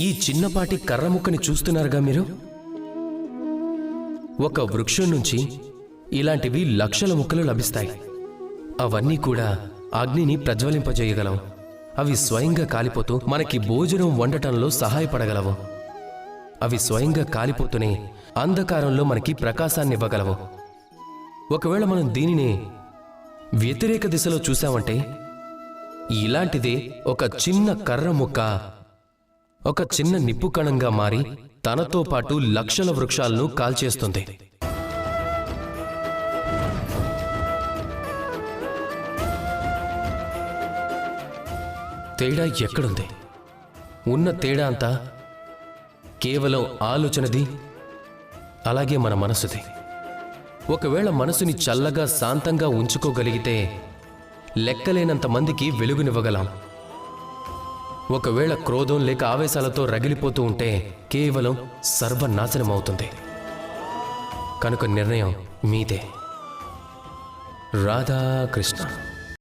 ఈ చిన్నపాటి కర్ర ముక్కని చూస్తున్నారుగా మీరు? ఒక వృక్షం నుంచి ఇలాంటివి లక్షల ముక్కలు లభిస్తాయి. అవన్నీ కూడా అగ్నిని ప్రజ్వలింపజేయగలవు. అవి స్వయంగా కాలిపోతూ మనకి భోజనం వండటంలో సహాయపడగలవు. అవి స్వయంగా కాలిపోతూనే అంధకారంలో మనకి ప్రకాశాన్నివ్వగలవు. ఒకవేళ మనం దీనిని వ్యతిరేక దిశలో చూసామంటే ఇలాంటిదే ఒక చిన్న కర్ర ముక్క ఒక చిన్న నిప్పు కణంగా మారి తనతో పాటు లక్షల వృక్షాలను కాల్చేస్తుంది. తేడా ఎక్కడుంది? ఉన్న తేడా అంతా కేవలం ఆలోచనది, అలాగే మన మనసుది. ఒకవేళ మనసుని చల్లగా శాంతంగా ఉంచుకోగలిగితే లెక్కలేనంత మందికి వెలుగునివ్వగలం. ఒకవేళ క్రోధం లేక ఆవేశాలతో రగిలిపోతూ ఉంటే కేవలం సర్వనాశనమవుతుంది. కనుక నిర్ణయం మీదే. రాధాకృష్ణ.